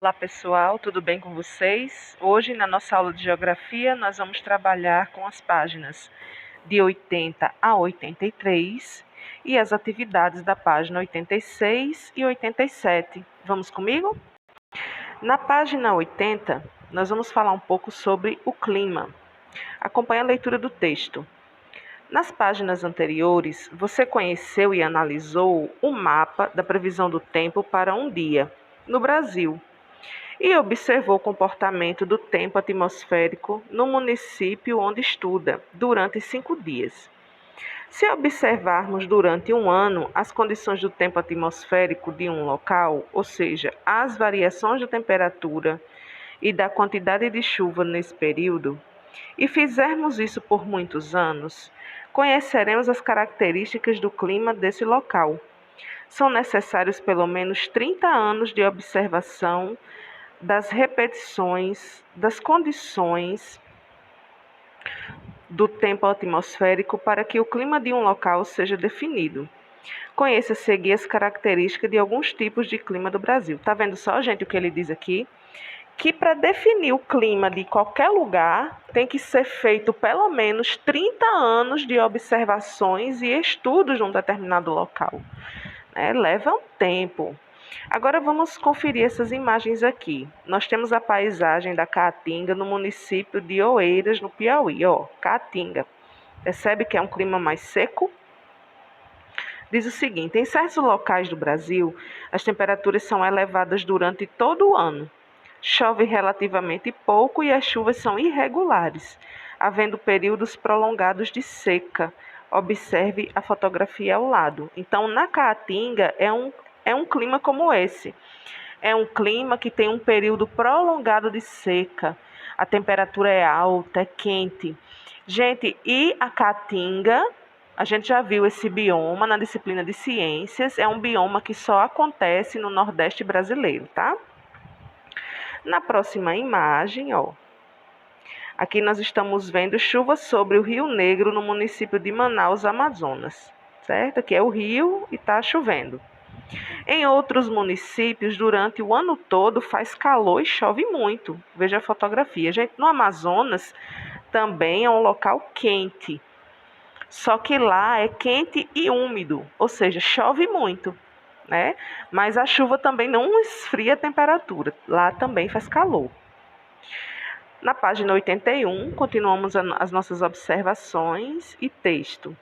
Olá pessoal, tudo bem com vocês? Hoje, na nossa aula de Geografia, nós vamos trabalhar com as páginas de 80 a 83 e as atividades da página 86 e 87. Vamos comigo? Na página 80, nós vamos falar um pouco sobre o clima. Acompanhe a leitura do texto. Nas páginas anteriores, você conheceu e analisou o mapa da previsão do tempo para um dia no Brasil e observou o comportamento do tempo atmosférico no município onde estuda, durante 5 dias. Se observarmos durante um ano as condições do tempo atmosférico de um local, ou seja, as variações da temperatura e da quantidade de chuva nesse período, e fizermos isso por muitos anos, conheceremos as características do clima desse local. São necessários pelo menos 30 anos de observação das repetições das condições do tempo atmosférico para que o clima de um local seja definido. Conheça a seguir as características de alguns tipos de clima do Brasil. Tá vendo só, gente, o que ele diz aqui? Que para definir o clima de qualquer lugar tem que ser feito pelo menos 30 anos de observações e estudos de um determinado local. Leva um tempo. Agora vamos conferir essas imagens aqui. Nós temos a paisagem da Caatinga no município de Oeiras, no Piauí. Caatinga. Percebe que é um clima mais seco? Diz o seguinte: em certos locais do Brasil, as temperaturas são elevadas durante todo o ano. Chove relativamente pouco e as chuvas são irregulares, havendo períodos prolongados de seca. Observe a fotografia ao lado. Então, na Caatinga é um clima como esse. É um clima que tem um período prolongado de seca. A temperatura é alta, é quente. Gente, e a Caatinga, a gente já viu esse bioma na disciplina de ciências, é um bioma que só acontece no Nordeste brasileiro, tá? Na próxima imagem, aqui nós estamos vendo chuva sobre o Rio Negro no município de Manaus, Amazonas, certo? Aqui é o rio e está chovendo. Em outros municípios, durante o ano todo, faz calor e chove muito. Veja a fotografia. Gente, no Amazonas também é um local quente, só que lá é quente e úmido, ou seja, chove muito, né? Mas a chuva também não esfria a temperatura, lá também faz calor. Na página 81, continuamos as nossas observações e texto.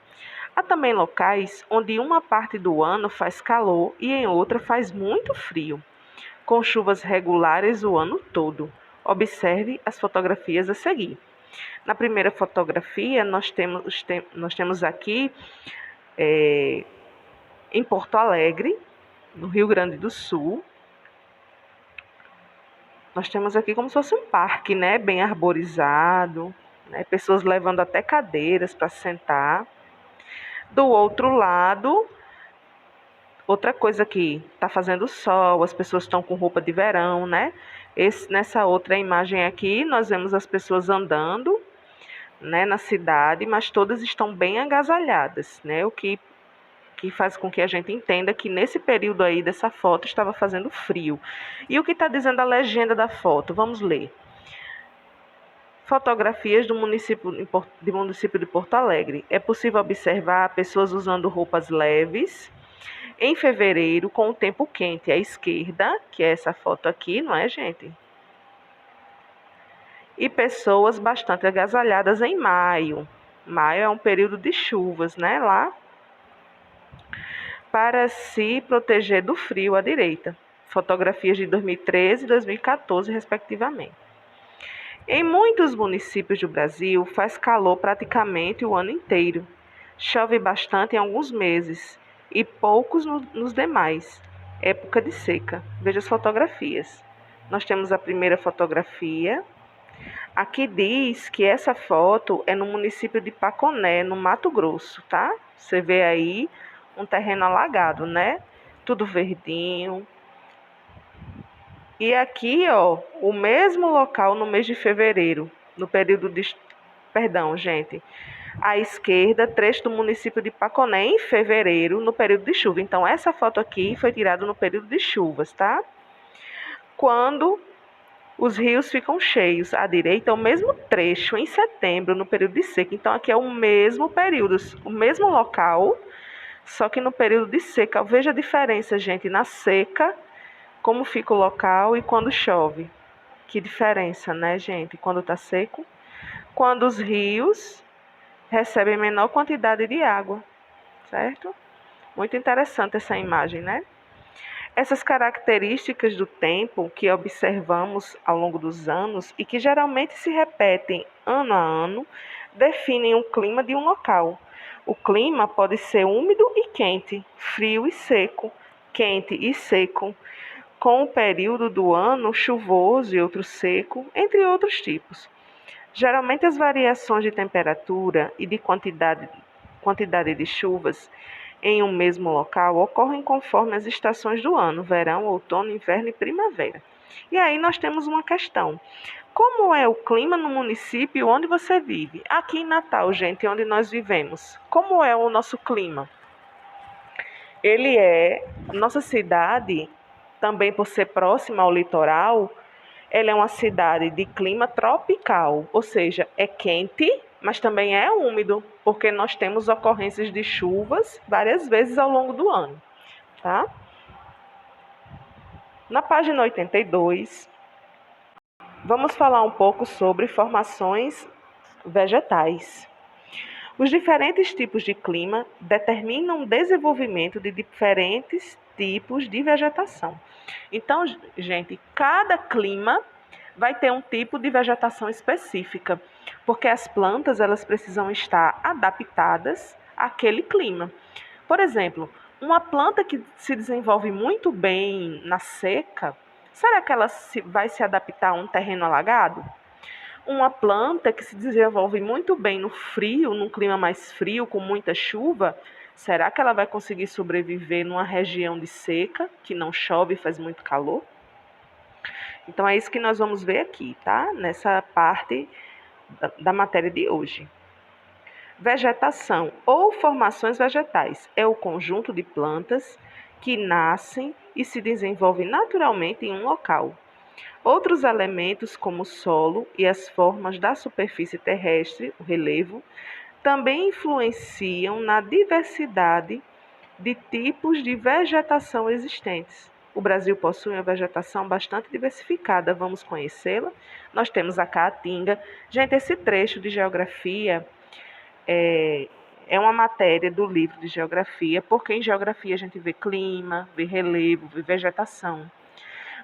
Há também locais onde uma parte do ano faz calor e em outra faz muito frio, com chuvas regulares o ano todo. Observe as fotografias a seguir. Na primeira fotografia, nós temos aqui em Porto Alegre, no Rio Grande do Sul. Nós temos aqui como se fosse um parque, né? Bem arborizado, né? Pessoas levando até cadeiras para sentar. Do outro lado, outra coisa que está fazendo sol, as pessoas estão com roupa de verão, né? Nessa outra imagem aqui, nós vemos as pessoas andando, né, na cidade, mas todas estão bem agasalhadas, né? O que faz com que a gente entenda que nesse período aí dessa foto estava fazendo frio. E o que está dizendo a legenda da foto? Vamos ler. Fotografias do município de Porto Alegre. É possível observar pessoas usando roupas leves em fevereiro com o tempo quente. À esquerda, que é essa foto aqui, não é, gente? E pessoas bastante agasalhadas em maio. Maio é um período de chuvas, né, lá, para se proteger do frio à direita. Fotografias de 2013 e 2014, respectivamente. Em muitos municípios do Brasil, faz calor praticamente o ano inteiro. Chove bastante em alguns meses e poucos nos demais. Época de seca. Veja as fotografias. Nós temos a primeira fotografia. Aqui diz que essa foto é no município de Paconé, no Mato Grosso, tá? Você vê aí um terreno alagado, né? Tudo verdinho. E aqui, o mesmo local no mês de fevereiro, no período de... Perdão, gente. À esquerda, trecho do município de Paconé, em fevereiro, no período de chuva. Então, essa foto aqui foi tirada no período de chuvas, tá? quando os rios ficam cheios. À direita é o mesmo trecho em setembro, no período de seca. Então, aqui é o mesmo período, o mesmo local, só que no período de seca. Veja a diferença, gente, na seca, como fica o local e quando chove. Que diferença, né, gente? Quando está seco. Quando os rios recebem menor quantidade de água, certo? Muito interessante essa imagem, né? Essas características do tempo que observamos ao longo dos anos e que geralmente se repetem ano a ano, definem o clima de um local. O clima pode ser úmido e quente, frio e seco, quente e seco, com o período do ano chuvoso e outro seco, entre outros tipos. Geralmente as variações de temperatura e de quantidade de chuvas em um mesmo local ocorrem conforme as estações do ano, verão, outono, inverno e primavera. E aí nós temos uma questão. Como é o clima no município onde você vive? Aqui em Natal, gente, onde nós vivemos. Como é o nosso clima? Nossa cidade, também por ser próxima ao litoral, ela é uma cidade de clima tropical, ou seja, é quente, mas também é úmido, porque nós temos ocorrências de chuvas várias vezes ao longo do ano, tá? Na página 82, vamos falar um pouco sobre formações vegetais. Os diferentes tipos de clima determinam o desenvolvimento de diferentes tipos de vegetação. Então, gente, cada clima vai ter um tipo de vegetação específica, porque as plantas elas precisam estar adaptadas àquele clima. Por exemplo, uma planta que se desenvolve muito bem na seca, será que ela vai se adaptar a um terreno alagado? Uma planta que se desenvolve muito bem no frio, num clima mais frio, com muita chuva, será que ela vai conseguir sobreviver numa região de seca, que não chove e faz muito calor? Então é isso que nós vamos ver aqui, tá? Nessa parte da matéria de hoje. Vegetação ou formações vegetais é o conjunto de plantas que nascem e se desenvolvem naturalmente em um local. Outros elementos, como o solo e as formas da superfície terrestre, o relevo, também influenciam na diversidade de tipos de vegetação existentes. O Brasil possui uma vegetação bastante diversificada, vamos conhecê-la? Nós temos a caatinga. Gente, esse trecho de geografia é uma matéria do livro de geografia, porque em geografia a gente vê clima, vê relevo, vê vegetação.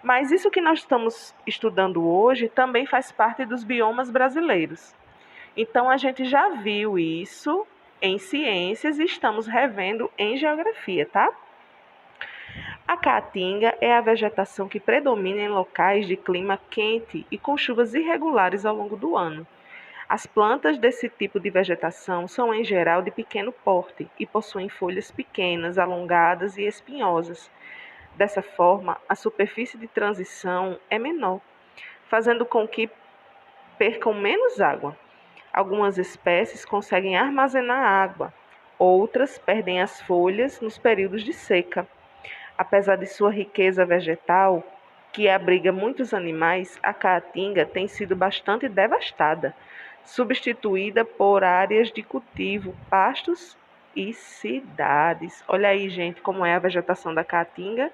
Mas isso que nós estamos estudando hoje também faz parte dos biomas brasileiros. Então a gente já viu isso em ciências e estamos revendo em geografia, tá? A caatinga é a vegetação que predomina em locais de clima quente e com chuvas irregulares ao longo do ano. As plantas desse tipo de vegetação são, em geral, de pequeno porte e possuem folhas pequenas, alongadas e espinhosas. Dessa forma, a superfície de transição é menor, fazendo com que percam menos água. Algumas espécies conseguem armazenar água, outras perdem as folhas nos períodos de seca. Apesar de sua riqueza vegetal, que abriga muitos animais, a caatinga tem sido bastante devastada, substituída por áreas de cultivo, pastos e cidades. Olha aí, gente, como é a vegetação da caatinga.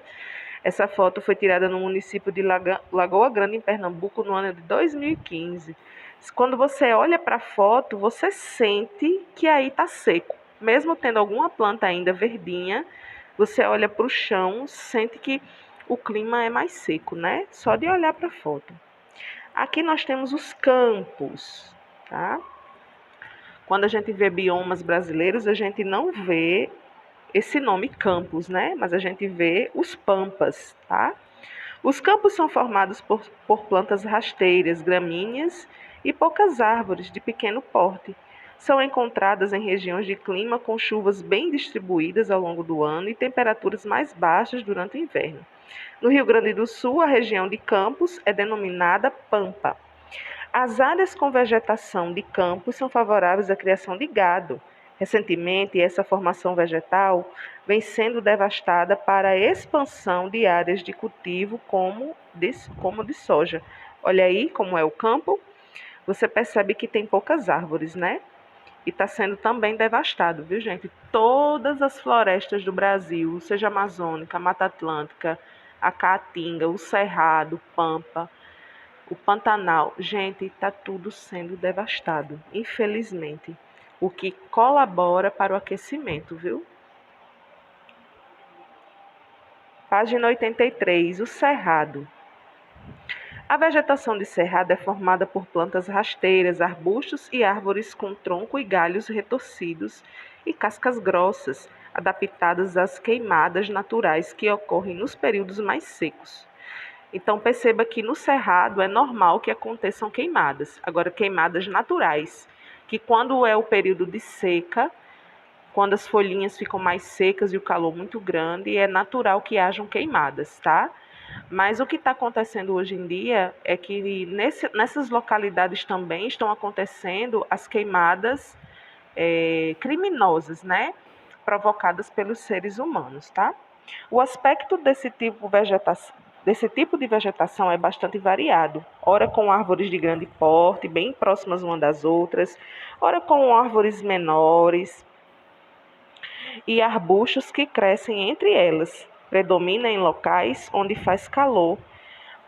Essa foto foi tirada no município de Lagoa Grande, em Pernambuco, no ano de 2015. Quando você olha para a foto, você sente que aí está seco. Mesmo tendo alguma planta ainda verdinha, você olha para o chão, sente que o clima é mais seco, né? Só de olhar para a foto. Aqui nós temos os campos, tá? Quando a gente vê biomas brasileiros, a gente não vê esse nome campos, né? Mas a gente vê os pampas, tá? Os campos são formados por plantas rasteiras, gramíneas e poucas árvores de pequeno porte. São encontradas em regiões de clima com chuvas bem distribuídas ao longo do ano e temperaturas mais baixas durante o inverno. No Rio Grande do Sul, a região de Campos é denominada pampa. As áreas com vegetação de campos são favoráveis à criação de gado. Recentemente, essa formação vegetal vem sendo devastada para a expansão de áreas de cultivo como como de soja. Olha aí como é o campo. Você percebe que tem poucas árvores, né? E está sendo também devastado, viu, gente? Todas as florestas do Brasil, seja amazônica, Mata Atlântica, a Caatinga, o Cerrado, o Pampa, o Pantanal, gente, está tudo sendo devastado, infelizmente. O que colabora para o aquecimento, viu? Página 83, o Cerrado. A vegetação de cerrado é formada por plantas rasteiras, arbustos e árvores com tronco e galhos retorcidos e cascas grossas, adaptadas às queimadas naturais que ocorrem nos períodos mais secos. Então perceba que no cerrado é normal que aconteçam queimadas, agora queimadas naturais, que quando é o período de seca, quando as folhinhas ficam mais secas e o calor muito grande, é natural que hajam queimadas, tá? Mas o que está acontecendo hoje em dia é que nessas localidades também estão acontecendo as queimadas criminosas, né? Provocadas pelos seres humanos, tá? O aspecto desse tipo de vegetação é bastante variado, ora com árvores de grande porte, bem próximas uma das outras, ora com árvores menores e arbustos que crescem entre elas. Predomina em locais onde faz calor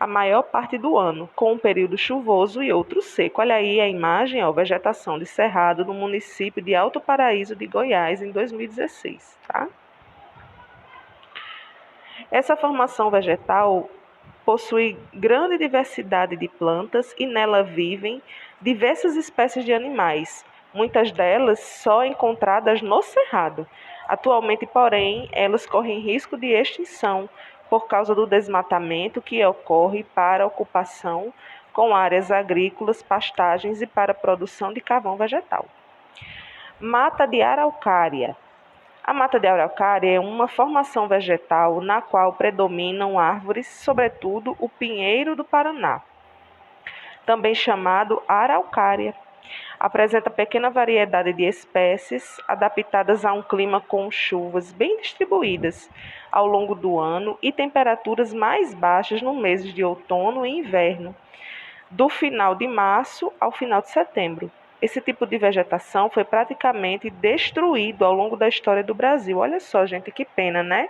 a maior parte do ano, com um período chuvoso e outro seco. Olha aí a imagem, ó, vegetação de cerrado no município de Alto Paraíso de Goiás em 2016, tá? Essa formação vegetal possui grande diversidade de plantas e nela vivem diversas espécies de animais, muitas delas só encontradas no cerrado. Atualmente, porém, elas correm risco de extinção por causa do desmatamento que ocorre para ocupação com áreas agrícolas, pastagens e para a produção de carvão vegetal. Mata de araucária. A mata de araucária é uma formação vegetal na qual predominam árvores, sobretudo o pinheiro do Paraná, também chamado araucária. Apresenta pequena variedade de espécies adaptadas a um clima com chuvas bem distribuídas ao longo do ano e temperaturas mais baixas nos meses de outono e inverno, do final de março ao final de setembro. Esse tipo de vegetação foi praticamente destruído ao longo da história do Brasil. Olha só, gente, que pena, né?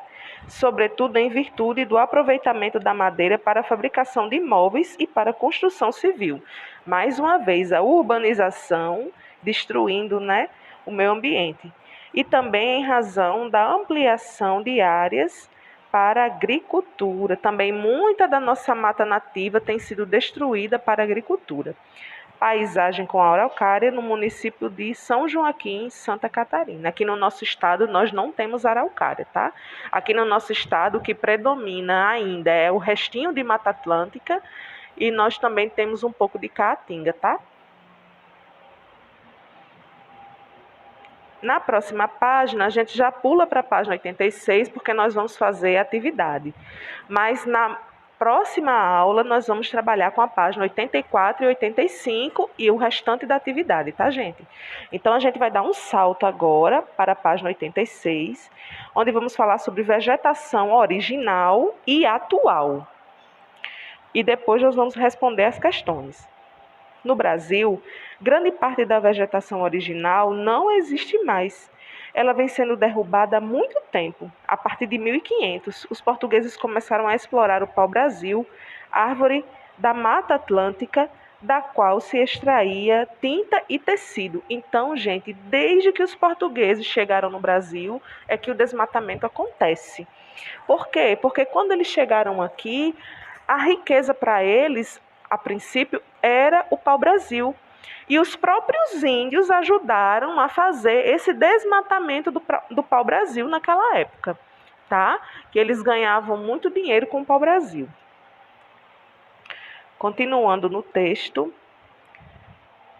Sobretudo em virtude do aproveitamento da madeira para a fabricação de móveis e para a construção civil. Mais uma vez, a urbanização destruindo, né, o meio ambiente. E também em razão da ampliação de áreas para a agricultura. Também muita da nossa mata nativa tem sido destruída para a agricultura. Paisagem com araucária no município de São Joaquim, Santa Catarina. Aqui no nosso estado nós não temos araucária, tá? Aqui no nosso estado o que predomina ainda é o restinho de Mata Atlântica e nós também temos um pouco de caatinga, tá? Na próxima página, a gente já pula para a página 86, porque nós vamos fazer atividade. Mas na próxima aula, nós vamos trabalhar com a página 84 e 85 e o restante da atividade, tá, gente? Então, a gente vai dar um salto agora para a página 86, onde vamos falar sobre vegetação original e atual. E depois nós vamos responder as questões. No Brasil, grande parte da vegetação original não existe mais. Ela vem sendo derrubada há muito tempo. A partir de 1500, os portugueses começaram a explorar o pau-brasil, árvore da Mata Atlântica, da qual se extraía tinta e tecido. Então, gente, desde que os portugueses chegaram no Brasil, é que o desmatamento acontece. Por quê? Porque quando eles chegaram aqui, a riqueza para eles a princípio, era o pau-brasil. E os próprios índios ajudaram a fazer esse desmatamento do pau-brasil naquela época, tá? Que eles ganhavam muito dinheiro com o pau-brasil. Continuando no texto.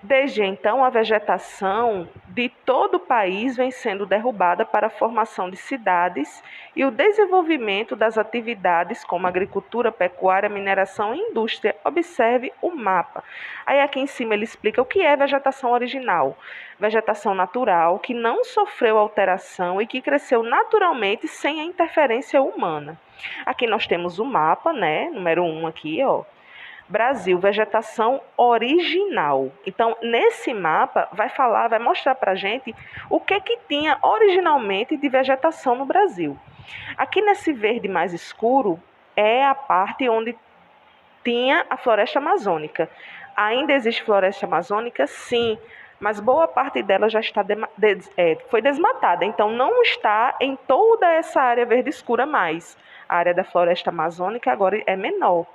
Desde então, a vegetação de todo o país vem sendo derrubada para a formação de cidades e o desenvolvimento das atividades como agricultura, pecuária, mineração e indústria. Observe o mapa. Aí aqui em cima ele explica o que é vegetação original. Vegetação natural que não sofreu alteração e que cresceu naturalmente sem a interferência humana. Aqui nós temos o mapa, né? Número 1 aqui, ó. Brasil, vegetação original. Então, nesse mapa, vai mostrar para a gente o que tinha originalmente de vegetação no Brasil. Aqui nesse verde mais escuro é a parte onde tinha a floresta amazônica. Ainda existe floresta amazônica? Sim, mas boa parte dela já está foi desmatada, então não está em toda essa área verde escura mais. A área da floresta amazônica agora é menor.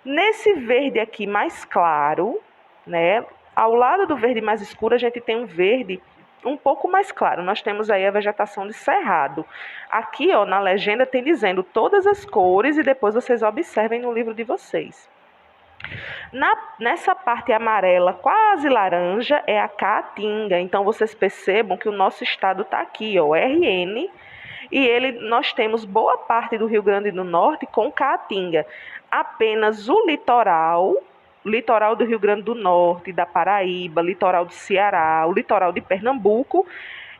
Nesse verde aqui mais claro, né, ao lado do verde mais escuro, a gente tem um verde um pouco mais claro. Nós temos aí a vegetação de cerrado. Aqui, ó, na legenda tem dizendo todas as cores e depois vocês observem no livro de vocês. Nessa parte amarela, quase laranja, é a caatinga. Então, vocês percebam que o nosso estado está aqui, ó, RN, e nós temos boa parte do Rio Grande do Norte com caatinga. Apenas o litoral do Rio Grande do Norte, da Paraíba, litoral do Ceará, o litoral de Pernambuco,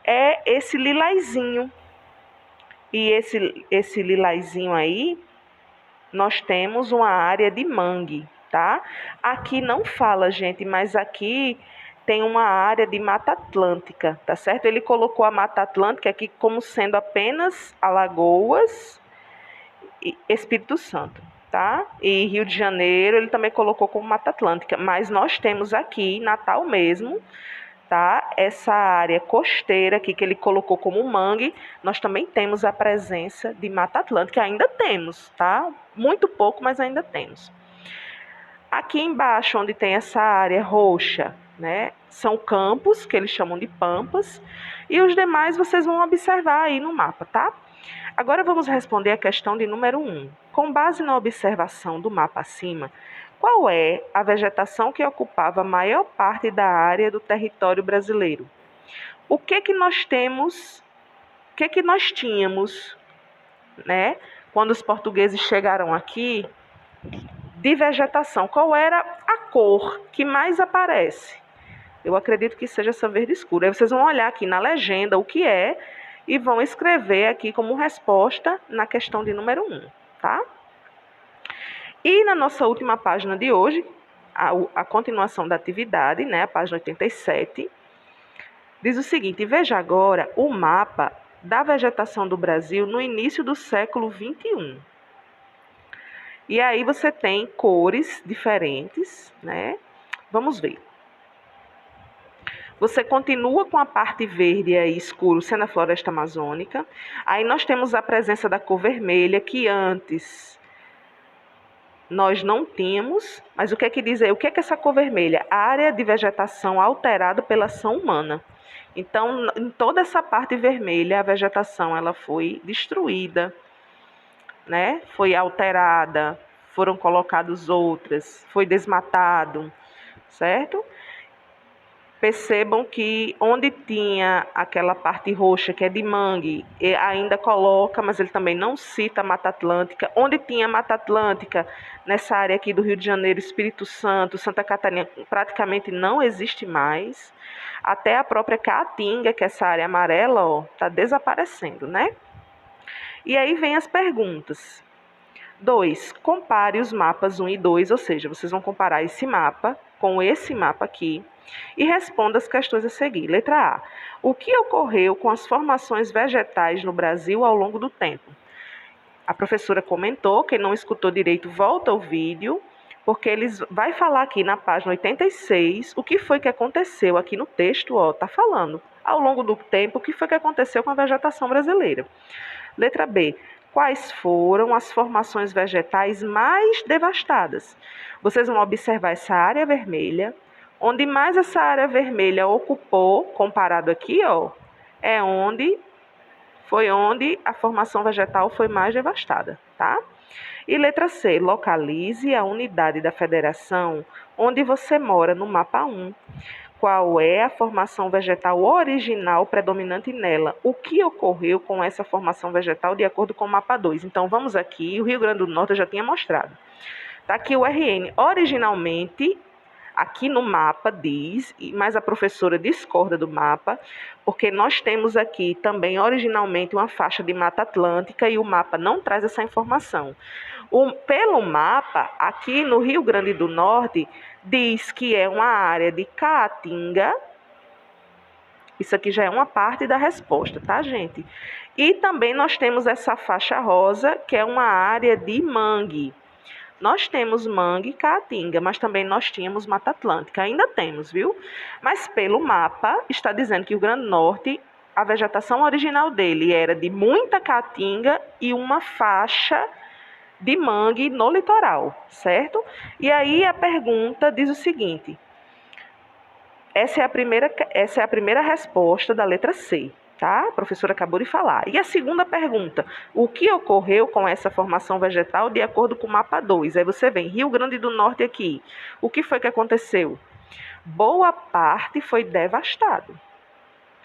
é esse lilazinho. E esse lilazinho aí, nós temos uma área de mangue, tá? Aqui não fala, gente, mas aqui tem uma área de Mata Atlântica, tá certo? Ele colocou a Mata Atlântica aqui como sendo apenas Alagoas e Espírito Santo, tá? E Rio de Janeiro ele também colocou como Mata Atlântica, mas nós temos aqui, em Natal mesmo, tá? Essa área costeira aqui que ele colocou como mangue, nós também temos a presença de Mata Atlântica, ainda temos, tá? Muito pouco, mas ainda temos. Aqui embaixo, onde tem essa área roxa, né, são campos, que eles chamam de pampas, e os demais vocês vão observar aí no mapa, tá? Agora vamos responder a questão de número 1. Com base na observação do mapa acima, qual é a vegetação que ocupava a maior parte da área do território brasileiro? O que nós temos, o que nós tínhamos, né, quando os portugueses chegaram aqui, de vegetação? Qual era a cor que mais aparece? Eu acredito que seja essa verde escura. Aí vocês vão olhar aqui na legenda o que é e vão escrever aqui como resposta na questão de número 1, tá? E na nossa última página de hoje, a continuação da atividade, né, a página 87, diz o seguinte: veja agora o mapa da vegetação do Brasil no início do século 21. E aí você tem cores diferentes, né? Vamos ver. Você continua com a parte verde aí escuro, sendo a floresta amazônica. Aí nós temos a presença da cor vermelha, que antes nós não tínhamos. Mas o que é que diz aí? O que é essa cor vermelha? Área de vegetação alterada pela ação humana. Então, em toda essa parte vermelha, a vegetação ela foi destruída, né? Foi alterada, foram colocadas outras, foi desmatado, certo? Percebam que onde tinha aquela parte roxa, que é de mangue, ainda coloca, mas ele também não cita a Mata Atlântica. Onde tinha Mata Atlântica, nessa área aqui do Rio de Janeiro, Espírito Santo, Santa Catarina, praticamente não existe mais. Até a própria Caatinga, que é essa área amarela, ó, está desaparecendo, né? E aí vem as perguntas. 2. Compare os mapas 1 e 2, ou seja, vocês vão comparar esse mapa com esse mapa aqui e responda as questões a seguir. Letra A. O que ocorreu com as formações vegetais no Brasil ao longo do tempo? A professora comentou, quem não escutou direito, volta ao vídeo, porque eles vai falar aqui na página 86 o que foi que aconteceu aqui no texto, ó, tá falando. Ao longo do tempo, o que foi que aconteceu com a vegetação brasileira? Letra B. Quais foram as formações vegetais mais devastadas? Vocês vão observar essa área vermelha. Onde mais essa área vermelha ocupou, comparado aqui, ó, foi onde a formação vegetal foi mais devastada, tá? E letra C, localize a unidade da federação onde você mora no mapa 1. Qual é a formação vegetal original predominante nela? O que ocorreu com essa formação vegetal de acordo com o mapa 2? Então, vamos aqui, o Rio Grande do Norte eu já tinha mostrado. Está aqui o RN. Originalmente, aqui no mapa diz, mas a professora discorda do mapa, porque nós temos aqui também originalmente uma faixa de Mata Atlântica e o mapa não traz essa informação. Pelo mapa, aqui no Rio Grande do Norte, diz que é uma área de caatinga. Isso aqui já é uma parte da resposta, tá, gente? E também nós temos essa faixa rosa, que é uma área de mangue. Nós temos mangue e caatinga, mas também nós tínhamos Mata Atlântica. Ainda temos, viu? Mas pelo mapa, está dizendo que o Rio Grande do Norte, a vegetação original dele era de muita caatinga e uma faixa de mangue no litoral, certo? E aí a pergunta diz o seguinte: essa é a primeira resposta da letra C, tá? A professora acabou de falar. E a segunda pergunta: o que ocorreu com essa formação vegetal de acordo com o mapa 2? Aí você vem, Rio Grande do Norte aqui. O que foi que aconteceu? Boa parte foi devastado,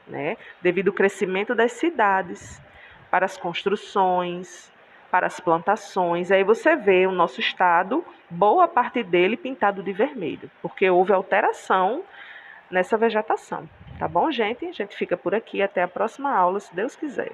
né? Devido ao crescimento das cidades, para as construções, para as plantações. Aí você vê o nosso estado, boa parte dele pintado de vermelho, porque houve alteração nessa vegetação. Tá bom, gente? A gente fica por aqui. Até a próxima aula, se Deus quiser.